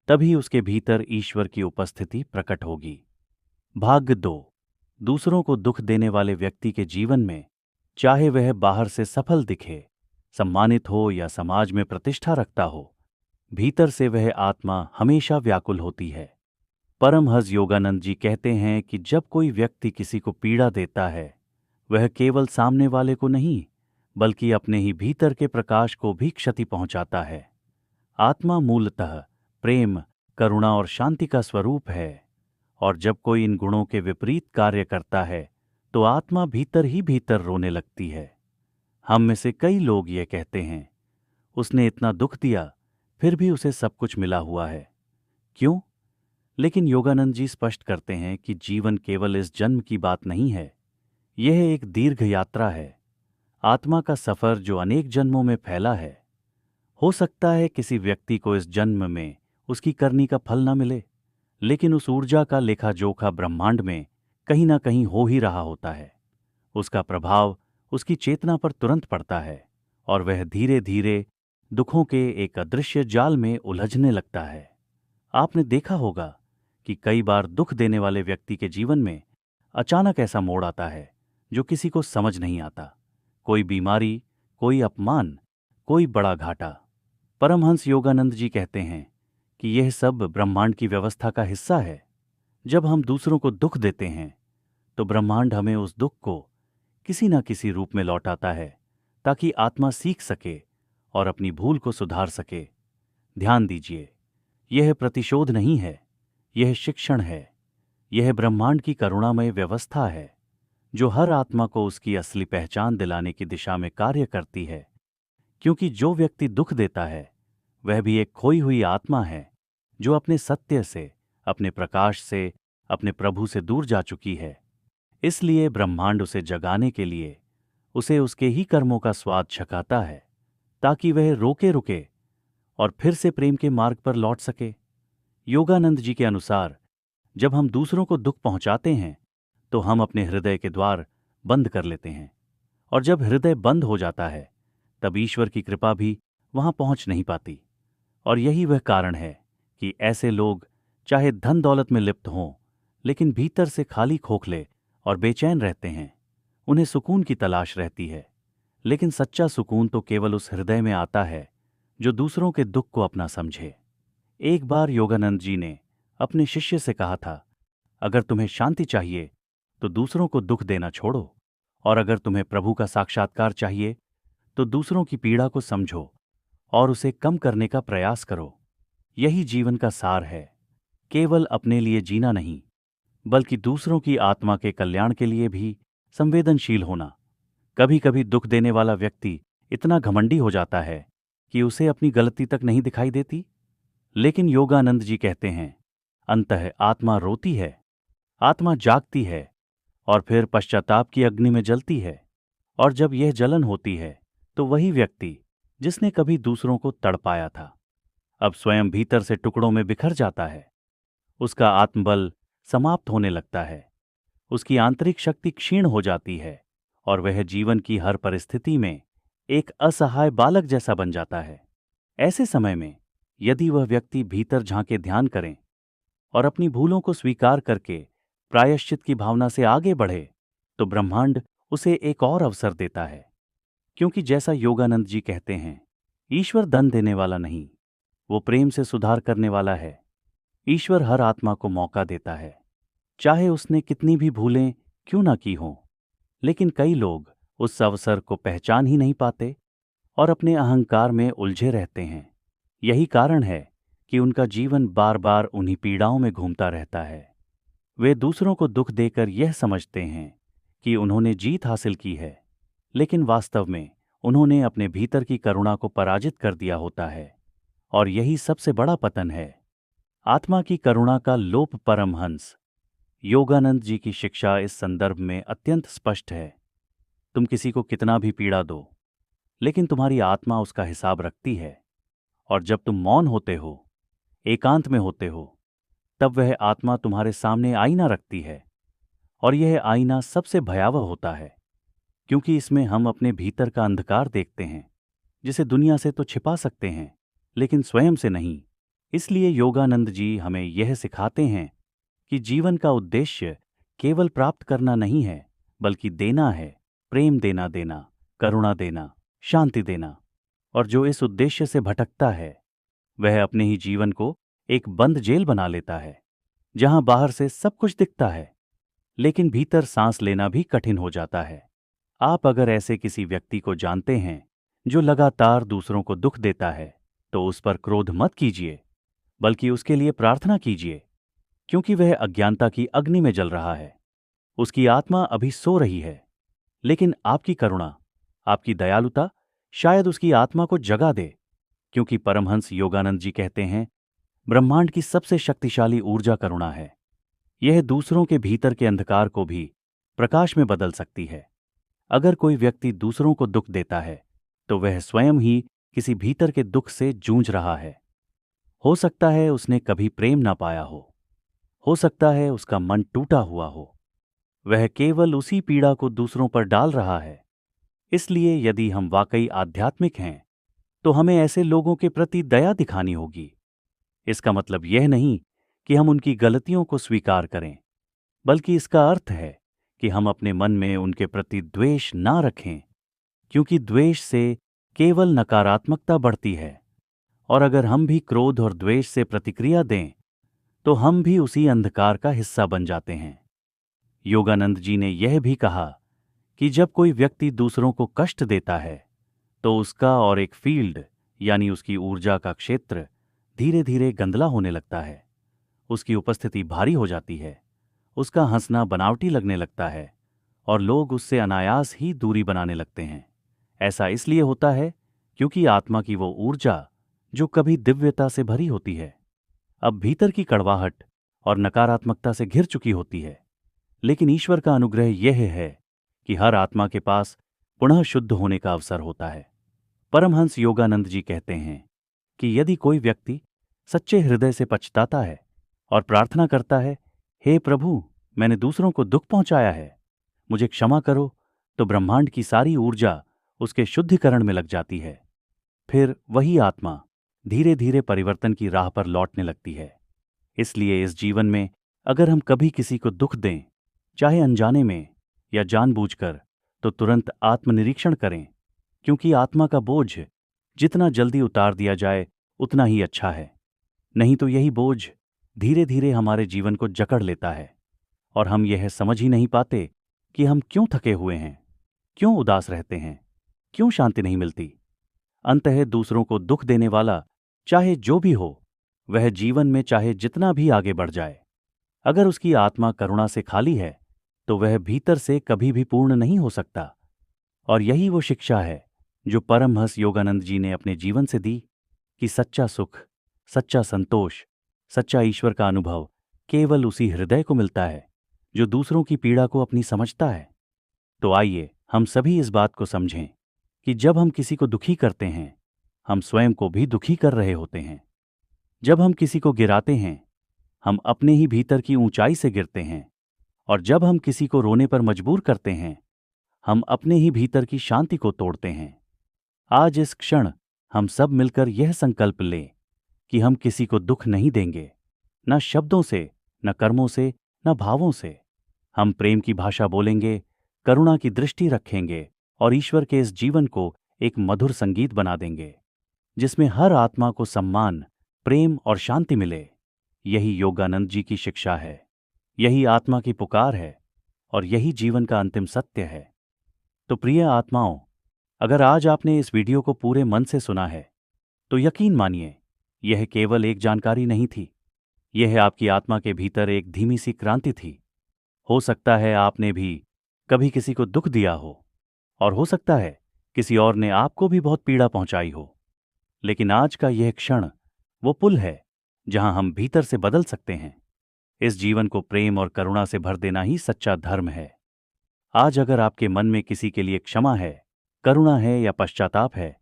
तभी उसके भीतर ईश्वर की उपस्थिति प्रकट होगी। भाग 2। दूसरों को दुख देने वाले व्यक्ति के जीवन में, चाहे वह बाहर से सफल दिखे, सम्मानित हो या समाज में प्रतिष्ठा रखता हो, भीतर से वह आत्मा हमेशा व्याकुल होती है। परमहंस योगानंद जी कहते हैं कि जब कोई व्यक्ति किसी को पीड़ा देता है, वह केवल सामने वाले को नहीं, बल्कि अपने ही भीतर के प्रकाश को भी क्षति पहुंचाता है। आत्मा मूलतः प्रेम, करुणा और शांति का स्वरूप है, और जब कोई इन गुणों के विपरीत कार्य करता है तो आत्मा भीतर ही भीतर रोने लगती है। हम में से कई लोग ये कहते हैं, उसने इतना दुख दिया फिर भी उसे सब कुछ मिला हुआ है, क्यों? लेकिन योगानंद जी स्पष्ट करते हैं कि जीवन केवल इस जन्म की बात नहीं है, यह एक दीर्घ यात्रा है, आत्मा का सफर जो अनेक जन्मों में फैला है। हो सकता है किसी व्यक्ति को इस जन्म में उसकी करनी का फल न मिले, लेकिन उस ऊर्जा का लेखा जोखा ब्रह्मांड में कहीं ना कहीं हो ही रहा होता है। उसका प्रभाव उसकी चेतना पर तुरंत पड़ता है और वह धीरे धीरे दुखों के एक अदृश्य जाल में उलझने लगता है। आपने देखा होगा कि कई बार दुख देने वाले व्यक्ति के जीवन में अचानक ऐसा मोड़ आता है जो किसी को समझ नहीं आता। कोई बीमारी, कोई अपमान, कोई बड़ा घाटा। परमहंस योगानंद जी कहते हैं कि यह सब ब्रह्मांड की व्यवस्था का हिस्सा है। जब हम दूसरों को दुख देते हैं तो ब्रह्मांड हमें उस दुख को किसी न किसी रूप में लौटाता है, ताकि आत्मा सीख सके और अपनी भूल को सुधार सके। ध्यान दीजिए, यह प्रतिशोध नहीं है, यह शिक्षण है। यह ब्रह्मांड की करुणामय व्यवस्था है जो हर आत्मा को उसकी असली पहचान दिलाने की दिशा में कार्य करती है। क्योंकि जो व्यक्ति दुख देता है वह भी एक खोई हुई आत्मा है जो अपने सत्य से, अपने प्रकाश से, अपने प्रभु से दूर जा चुकी है। इसलिए ब्रह्मांड उसे जगाने के लिए उसे उसके ही कर्मों का स्वाद छकाता है, ताकि वह रोके रुके और फिर से प्रेम के मार्ग पर लौट सके। योगानंद जी के अनुसार जब हम दूसरों को दुख पहुंचाते हैं तो हम अपने हृदय के द्वार बंद कर लेते हैं, और जब हृदय बंद हो जाता है तब ईश्वर की कृपा भी वहां पहुंच नहीं पाती। और यही वह कारण है कि ऐसे लोग चाहे धन दौलत में लिप्त हों, लेकिन भीतर से खाली खोखले और बेचैन रहते हैं। उन्हें सुकून की तलाश रहती है, लेकिन सच्चा सुकून तो केवल उस हृदय में आता है जो दूसरों के दुख को अपना समझे। एक बार योगानंद जी ने अपने शिष्य से कहा था, अगर तुम्हें शांति चाहिए तो दूसरों को दुख देना छोड़ो, और अगर तुम्हें प्रभु का साक्षात्कार चाहिए तो दूसरों की पीड़ा को समझो और उसे कम करने का प्रयास करो। यही जीवन का सार है, केवल अपने लिए जीना नहीं, बल्कि दूसरों की आत्मा के कल्याण के लिए भी संवेदनशील होना। कभी कभी दुख देने वाला व्यक्ति इतना घमंडी हो जाता है कि उसे अपनी गलती तक नहीं दिखाई देती, लेकिन योगानंद जी कहते हैं, अंततः आत्मा रोती है, आत्मा जागती है और फिर पश्चाताप की अग्नि में जलती है। और जब यह जलन होती है तो वही व्यक्ति जिसने कभी दूसरों को तड़पाया था अब स्वयं भीतर से टुकड़ों में बिखर जाता है। उसका आत्मबल समाप्त होने लगता है, उसकी आंतरिक शक्ति क्षीण हो जाती है और वह जीवन की हर परिस्थिति में एक असहाय बालक जैसा बन जाता है। ऐसे समय में यदि वह व्यक्ति भीतर झांके ध्यान करें और अपनी भूलों को स्वीकार करके प्रायश्चित की भावना से आगे बढ़े तो ब्रह्मांड उसे एक और अवसर देता है। क्योंकि जैसा योगानंद जी कहते हैं, ईश्वर धन देने वाला नहीं, वो प्रेम से सुधार करने वाला है। ईश्वर हर आत्मा को मौका देता है, चाहे उसने कितनी भी भूलें क्यों ना की हों। लेकिन कई लोग उस अवसर को पहचान ही नहीं पाते और अपने अहंकार में उलझे रहते हैं। यही कारण है कि उनका जीवन बार बार उन्हीं पीड़ाओं में घूमता रहता है। वे दूसरों को दुख देकर यह समझते हैं कि उन्होंने जीत हासिल की है, लेकिन वास्तव में उन्होंने अपने भीतर की करुणा को पराजित कर दिया होता है, और यही सबसे बड़ा पतन है। आत्मा की करुणा का लोप। परमहंस योगानंद जी की शिक्षा इस संदर्भ में अत्यंत स्पष्ट है। तुम किसी को कितना भी पीड़ा दो, लेकिन तुम्हारी आत्मा उसका हिसाब रखती है, और जब तुम मौन होते हो, एकांत में होते हो, तब वह आत्मा तुम्हारे सामने आईना रखती है। और यह आईना सबसे भयावह होता है, क्योंकि इसमें हम अपने भीतर का अंधकार देखते हैं, जिसे दुनिया से तो छिपा सकते हैं, लेकिन स्वयं से नहीं। इसलिए योगानंद जी हमें यह सिखाते हैं कि जीवन का उद्देश्य केवल प्राप्त करना नहीं है, बल्कि देना है। प्रेम देना, करुणा देना, शांति देना। और जो इस उद्देश्य से भटकता है, वह अपने ही जीवन को एक बंद जेल बना लेता है, जहां बाहर से सब कुछ दिखता है, लेकिन भीतर सांस लेना भी कठिन हो जाता है। आप अगर ऐसे किसी व्यक्ति को जानते हैं जो लगातार दूसरों को दुख देता है, तो उस पर क्रोध मत कीजिए, बल्कि उसके लिए प्रार्थना कीजिए, क्योंकि वह अज्ञानता की अग्नि में जल रहा है। उसकी आत्मा अभी सो रही है, लेकिन आपकी करुणा, आपकी दयालुता शायद उसकी आत्मा को जगा दे। क्योंकि परमहंस योगानंद जी कहते हैं, ब्रह्मांड की सबसे शक्तिशाली ऊर्जा करुणा है। यह दूसरों के भीतर के अंधकार को भी प्रकाश में बदल सकती है। अगर कोई व्यक्ति दूसरों को दुख देता है, तो वह स्वयं ही किसी भीतर के दुख से जूझ रहा है। हो सकता है उसने कभी प्रेम ना पाया हो सकता है उसका मन टूटा हुआ हो। वह केवल उसी पीड़ा को दूसरों पर डाल रहा है। इसलिए यदि हम वाकई आध्यात्मिक हैं, तो हमें ऐसे लोगों के प्रति दया दिखानी होगी। इसका मतलब यह नहीं कि हम उनकी गलतियों को स्वीकार करें, बल्कि इसका अर्थ है कि हम अपने मन में उनके प्रति द्वेष ना रखें, क्योंकि द्वेष से केवल नकारात्मकता बढ़ती है। और अगर हम भी क्रोध और द्वेष से प्रतिक्रिया दें, तो हम भी उसी अंधकार का हिस्सा बन जाते हैं। योगानंद जी ने यह भी कहा कि जब कोई व्यक्ति दूसरों को कष्ट देता है, तो उसका और एक फील्ड यानी उसकी ऊर्जा का क्षेत्र धीरे धीरे गंदला होने लगता है। उसकी उपस्थिति भारी हो जाती है, उसका हंसना बनावटी लगने लगता है, और लोग उससे अनायास ही दूरी बनाने लगते हैं। ऐसा इसलिए होता है क्योंकि आत्मा की वो ऊर्जा जो कभी दिव्यता से भरी होती है, अब भीतर की कड़वाहट और नकारात्मकता से घिर चुकी होती है। लेकिन ईश्वर का अनुग्रह यह है कि हर आत्मा के पास पुनः शुद्ध होने का अवसर होता है। परमहंस योगानंद जी कहते हैं कि यदि कोई व्यक्ति सच्चे हृदय से पछताता है और प्रार्थना करता है, हे प्रभु, मैंने दूसरों को दुख पहुंचाया है, मुझे क्षमा करो, तो ब्रह्मांड की सारी ऊर्जा उसके शुद्धिकरण में लग जाती है। फिर वही आत्मा धीरे धीरे परिवर्तन की राह पर लौटने लगती है। इसलिए इस जीवन में अगर हम कभी किसी को दुख दें, चाहे अनजाने में या जानबूझकर, तो तुरंत आत्मनिरीक्षण करें, क्योंकि आत्मा का बोझ जितना जल्दी उतार दिया जाए उतना ही अच्छा है। नहीं तो यही बोझ धीरे धीरे हमारे जीवन को जकड़ लेता है, और हम यह समझ ही नहीं पाते कि हम क्यों थके हुए हैं, क्यों उदास रहते हैं, क्यों शांति नहीं मिलती। अंततः दूसरों को दुख देने वाला चाहे जो भी हो, वह जीवन में चाहे जितना भी आगे बढ़ जाए, अगर उसकी आत्मा करुणा से खाली है, तो वह भीतर से कभी भी पूर्ण नहीं हो सकता। और यही वो शिक्षा है जो परमहंस योगानंद जी ने अपने जीवन से दी कि सच्चा सुख, सच्चा संतोष, सच्चा ईश्वर का अनुभव केवल उसी हृदय को मिलता है जो दूसरों की पीड़ा को अपनी समझता है। तो आइए हम सभी इस बात को समझें कि जब हम किसी को दुखी करते हैं, हम स्वयं को भी दुखी कर रहे होते हैं। जब हम किसी को गिराते हैं, हम अपने ही भीतर की ऊंचाई से गिरते हैं। और जब हम किसी को रोने पर मजबूर करते हैं, हम अपने ही भीतर की शांति को तोड़ते हैं। आज इस क्षण हम सब मिलकर यह संकल्प लें कि हम किसी को दुख नहीं देंगे, न शब्दों से, न कर्मों से, न भावों से। हम प्रेम की भाषा बोलेंगे, करुणा की दृष्टि रखेंगे, और ईश्वर के इस जीवन को एक मधुर संगीत बना देंगे, जिसमें हर आत्मा को सम्मान, प्रेम और शांति मिले। यही योगानंद जी की शिक्षा है, यही आत्मा की पुकार है, और यही जीवन का अंतिम सत्य है। तो प्रिय आत्माओं, अगर आज आपने इस वीडियो को पूरे मन से सुना है, तो यकीन मानिए यह केवल एक जानकारी नहीं थी, यह आपकी आत्मा के भीतर एक धीमी सी क्रांति थी। हो सकता है आपने भी कभी किसी को दुख दिया हो, और हो सकता है किसी और ने आपको भी बहुत पीड़ा पहुंचाई हो। लेकिन आज का यह क्षण वो पुल है जहां हम भीतर से बदल सकते हैं। इस जीवन को प्रेम और करुणा से भर देना ही सच्चा धर्म है। आज अगर आपके मन में किसी के लिए क्षमा है, करुणा है या पश्चाताप है,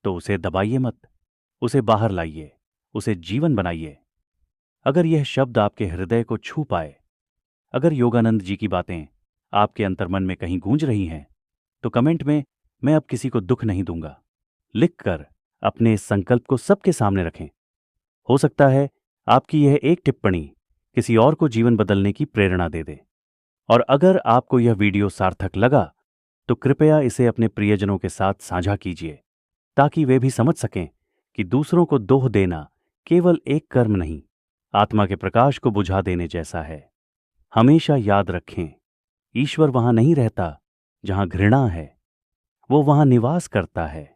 तो उसे दबाइए मत, उसे बाहर लाइए, उसे जीवन बनाइए। अगर यह शब्द आपके हृदय को छू पाए, अगर योगानंद जी की बातें आपके अंतर्मन में कहीं गूंज रही हैं, तो कमेंट में मैं अब किसी को दुख नहीं दूंगा लिखकर अपने इस संकल्प को सबके सामने रखें। हो सकता है आपकी यह एक टिप्पणी किसी और को जीवन बदलने की प्रेरणा दे दे। और अगर आपको यह वीडियो सार्थक लगा तो कृपया इसे अपने प्रियजनों के साथ साझा कीजिए, ताकि वे भी समझ सकें कि दूसरों को दोष देना केवल एक कर्म नहीं, आत्मा के प्रकाश को बुझा देने जैसा है। हमेशा याद रखें, ईश्वर वहां नहीं रहता जहां घृणा है, वो वहां निवास करता है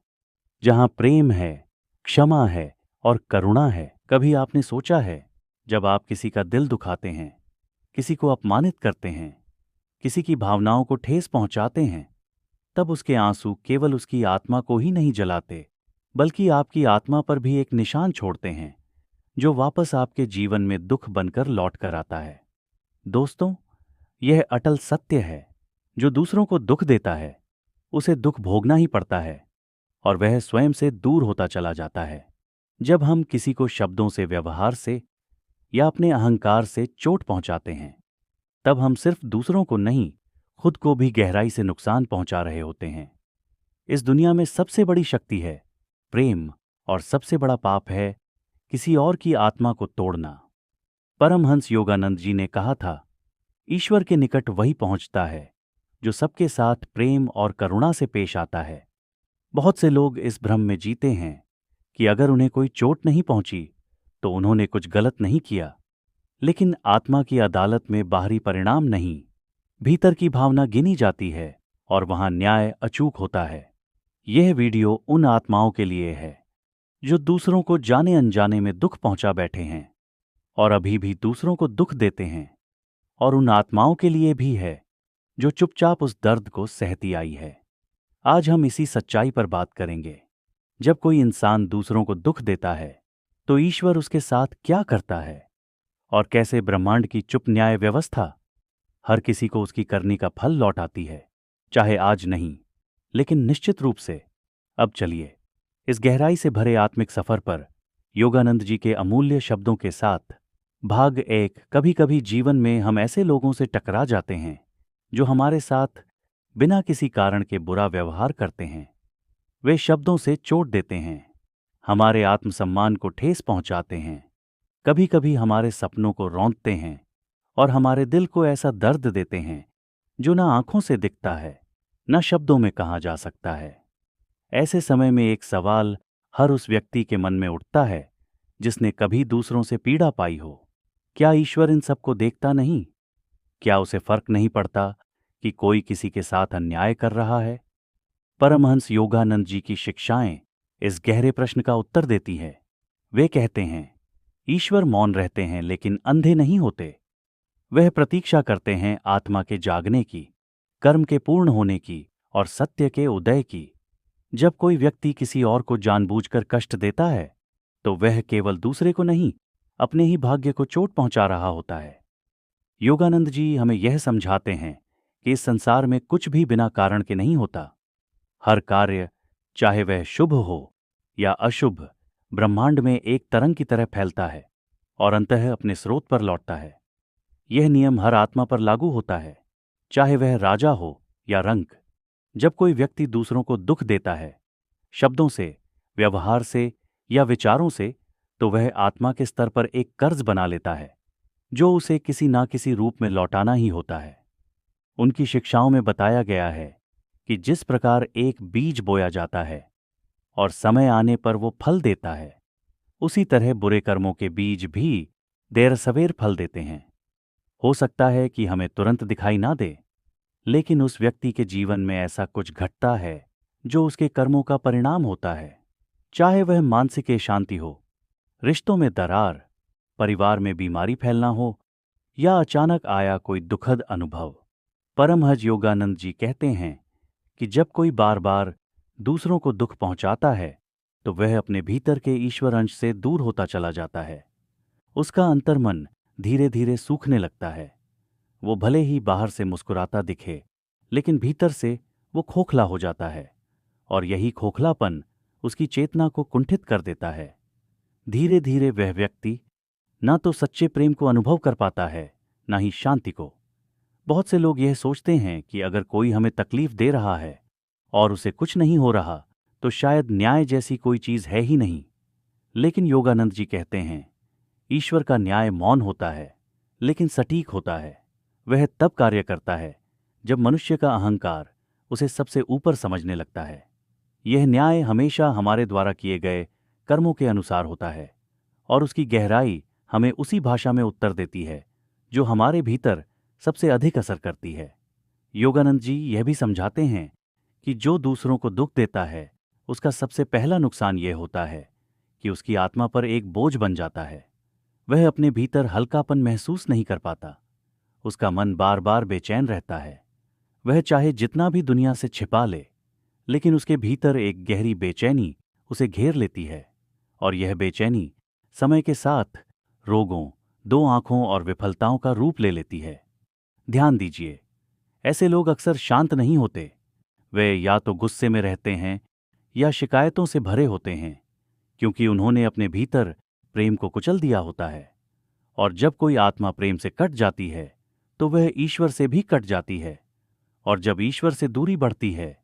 जहां प्रेम है, क्षमा है और करुणा है। कभी आपने सोचा है, जब आप किसी का दिल दुखाते हैं, किसी को अपमानित करते हैं, किसी की भावनाओं को ठेस पहुंचाते हैं, तब उसके आंसू केवल उसकी आत्मा को ही नहीं जलाते, बल्कि आपकी आत्मा पर भी एक निशान छोड़ते हैं, जो वापस आपके जीवन में दुख बनकर लौट कर आता है। दोस्तों, यह अटल सत्य है, जो दूसरों को दुख देता है उसे दुख भोगना ही पड़ता है और वह स्वयं से दूर होता चला जाता है। जब हम किसी को शब्दों से, व्यवहार से या अपने अहंकार से चोट पहुंचाते हैं, तब हम सिर्फ दूसरों को नहीं, खुद को भी गहराई से नुकसान पहुंचा रहे होते हैं। इस दुनिया में सबसे बड़ी शक्ति है प्रेम, और सबसे बड़ा पाप है किसी और की आत्मा को तोड़ना। परमहंस योगानंद जी ने कहा था, ईश्वर के निकट वही पहुंचता है जो सबके साथ प्रेम और करुणा से पेश आता है। बहुत से लोग इस भ्रम में जीते हैं कि अगर उन्हें कोई चोट नहीं पहुंची तो उन्होंने कुछ गलत नहीं किया। लेकिन आत्मा की अदालत में बाहरी परिणाम नहीं, भीतर की भावना गिनी जाती है और वहां न्याय अचूक होता है। यह वीडियो उन आत्माओं के लिए है जो दूसरों को जाने अनजाने में दुख पहुंचा बैठे हैं और अभी भी दूसरों को दुख देते हैं, और उन आत्माओं के लिए भी है जो चुपचाप उस दर्द को सहती आई है। आज हम इसी सच्चाई पर बात करेंगे। जब कोई इंसान दूसरों को दुख देता है तो ईश्वर उसके साथ क्या करता है, और कैसे ब्रह्मांड की चुप न्याय व्यवस्था हर किसी को उसकी करनी का फल लौटाती है, चाहे आज नहीं, लेकिन निश्चित रूप से। अब चलिए इस गहराई से भरे आत्मिक सफर पर योगानंद जी के अमूल्य शब्दों के साथ। भाग 1। कभी कभी जीवन में हम ऐसे लोगों से टकरा जाते हैं जो हमारे साथ बिना किसी कारण के बुरा व्यवहार करते हैं। वे शब्दों से चोट देते हैं, हमारे आत्मसम्मान को ठेस पहुंचाते हैं, कभी कभी हमारे सपनों को रौंदते हैं और हमारे दिल को ऐसा दर्द देते हैं जो न आंखों से दिखता है, न शब्दों में कहा जा सकता है। ऐसे समय में एक सवाल हर उस व्यक्ति के मन में उठता है जिसने कभी दूसरों से पीड़ा पाई हो। क्या ईश्वर इन सबको देखता नहीं? क्या उसे फर्क नहीं पड़ता कि कोई किसी के साथ अन्याय कर रहा है? परमहंस योगानंद जी की शिक्षाएं इस गहरे प्रश्न का उत्तर देती है। वे कहते हैं, ईश्वर मौन रहते हैं लेकिन अंधे नहीं होते। वह प्रतीक्षा करते हैं आत्मा के जागने की, कर्म के पूर्ण होने की और सत्य के उदय की। जब कोई व्यक्ति किसी और को जानबूझकर कष्ट देता है तो वह केवल दूसरे को नहीं, अपने ही भाग्य को चोट पहुंचा रहा होता है। योगानंद जी हमें यह समझाते हैं कि इस संसार में कुछ भी बिना कारण के नहीं होता। हर कार्य, चाहे वह शुभ हो या अशुभ, ब्रह्मांड में एक तरंग की तरह फैलता है और अंततः अपने स्रोत पर लौटता है। यह नियम हर आत्मा पर लागू होता है, चाहे वह राजा हो या रंक। जब कोई व्यक्ति दूसरों को दुख देता है, शब्दों से, व्यवहार से या विचारों से, तो वह आत्मा के स्तर पर एक कर्ज बना लेता है जो उसे किसी ना किसी रूप में लौटाना ही होता है। उनकी शिक्षाओं में बताया गया है कि जिस प्रकार एक बीज बोया जाता है और समय आने पर वो फल देता है, उसी तरह बुरे कर्मों के बीज भी देर सवेर फल देते हैं। हो सकता है कि हमें तुरंत दिखाई ना दे, लेकिन उस व्यक्ति के जीवन में ऐसा कुछ घटता है जो उसके कर्मों का परिणाम होता है। चाहे वह मानसिक अशांति हो, रिश्तों में दरार, परिवार में बीमारी फैलना हो या अचानक आया कोई दुखद अनुभव। परमहंस योगानंद जी कहते हैं कि जब कोई बार बार दूसरों को दुख पहुंचाता है तो वह अपने भीतर के ईश्वर अंश से दूर होता चला जाता है। उसका अंतर्मन धीरे धीरे सूखने लगता है। वो भले ही बाहर से मुस्कुराता दिखे, लेकिन भीतर से वो खोखला हो जाता है, और यही खोखलापन उसकी चेतना को कुंठित कर देता है। धीरे धीरे वह व्यक्ति न तो सच्चे प्रेम को अनुभव कर पाता है, न ही शांति को। बहुत से लोग यह सोचते हैं कि अगर कोई हमें तकलीफ दे रहा है और उसे कुछ नहीं हो रहा तो शायद न्याय जैसी कोई चीज है ही नहीं। लेकिन योगानंद जी कहते हैं, ईश्वर का न्याय मौन होता है, लेकिन सटीक होता है। वह तब कार्य करता है जब मनुष्य का अहंकार उसे सबसे ऊपर समझने लगता है। यह न्याय हमेशा हमारे द्वारा किए गए कर्मों के अनुसार होता है, और उसकी गहराई हमें उसी भाषा में उत्तर देती है जो हमारे भीतर सबसे अधिक असर करती है। योगानंद जी यह भी समझाते हैं कि जो दूसरों को दुख देता है, उसका सबसे पहला नुकसान यह होता है कि उसकी आत्मा पर एक बोझ बन जाता है। वह अपने भीतर हल्कापन महसूस नहीं कर पाता। उसका मन बार बार बेचैन रहता है। वह चाहे जितना भी दुनिया से छिपा ले, लेकिन उसके भीतर एक गहरी बेचैनी उसे घेर लेती है, और यह बेचैनी समय के साथ रोगों, दो आंखों और विफलताओं का रूप ले लेती है। ध्यान दीजिए, ऐसे लोग अक्सर शांत नहीं होते। वे या तो गुस्से में रहते हैं या शिकायतों से भरे होते हैं, क्योंकि उन्होंने अपने भीतर प्रेम को कुचल दिया होता है। और जब कोई आत्मा प्रेम से कट जाती है, तो वह ईश्वर से भी कट जाती है, और जब ईश्वर से दूरी बढ़ती है,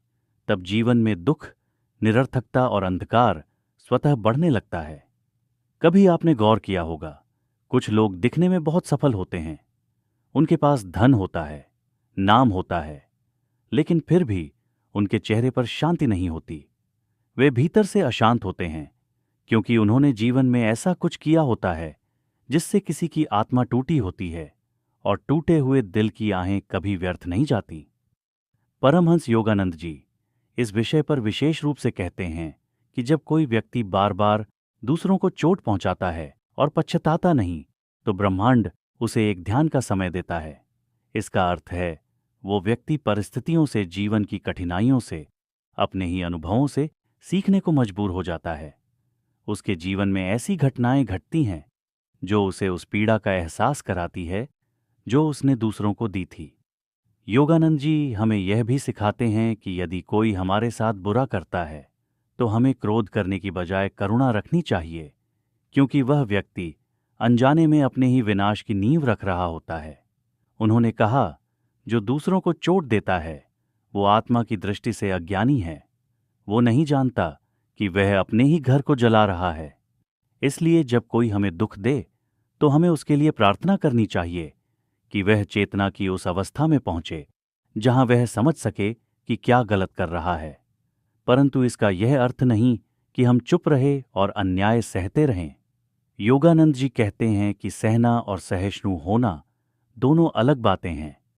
तब जीवन में दुख, निरर्थकता और अंधकार स्वतः बढ़ने लगता है। कभी आपने गौर किया होगा, कुछ लोग दिखने में बहुत सफल होते हैं, उनके पास धन होता है, नाम होता है, लेकिन फिर भी उनके चेहरे पर शांति नहीं होती। वे भीतर से अशांत होते हैं, क्योंकि उन्होंने जीवन में ऐसा कुछ किया होता है जिससे किसी की आत्मा टूटी होती है, और टूटे हुए दिल की आहें कभी व्यर्थ नहीं जाती। परमहंस योगानंद जी इस विषय पर विशेष रूप से कहते हैं कि जब कोई व्यक्ति बार बार दूसरों को चोट पहुंचाता है और पश्चाताता नहीं, तो ब्रह्मांड उसे एक ध्यान का समय देता है। इसका अर्थ है, वो व्यक्ति परिस्थितियों से, जीवन की कठिनाइयों से, अपने ही अनुभवों से सीखने को मजबूर हो जाता है। उसके जीवन में ऐसी घटनाएं घटती हैं जो उसे उस पीड़ा का एहसास कराती है जो उसने दूसरों को दी थी। योगानंद जी हमें यह भी सिखाते हैं कि यदि कोई हमारे साथ बुरा करता है, तो हमें क्रोध करने की बजाय करुणा रखनी चाहिए, क्योंकि वह व्यक्ति अनजाने में अपने ही विनाश की नींव रख रहा होता है। उन्होंने कहा, जो दूसरों को चोट देता है वो आत्मा की दृष्टि से अज्ञानी है। वो नहीं जानता कि वह अपने ही घर को जला रहा है। इसलिए जब कोई हमें दुख दे, तो हमें उसके लिए प्रार्थना करनी चाहिए कि वह चेतना की उस अवस्था में पहुंचे जहां वह समझ सके कि क्या गलत कर रहा है। परंतु इसका यह अर्थ नहीं कि हम चुप रहे और अन्याय सहते रहें। योगानंद जी कहते हैं कि सहना और सहिष्णु होना दोनों अलग बातें हैं।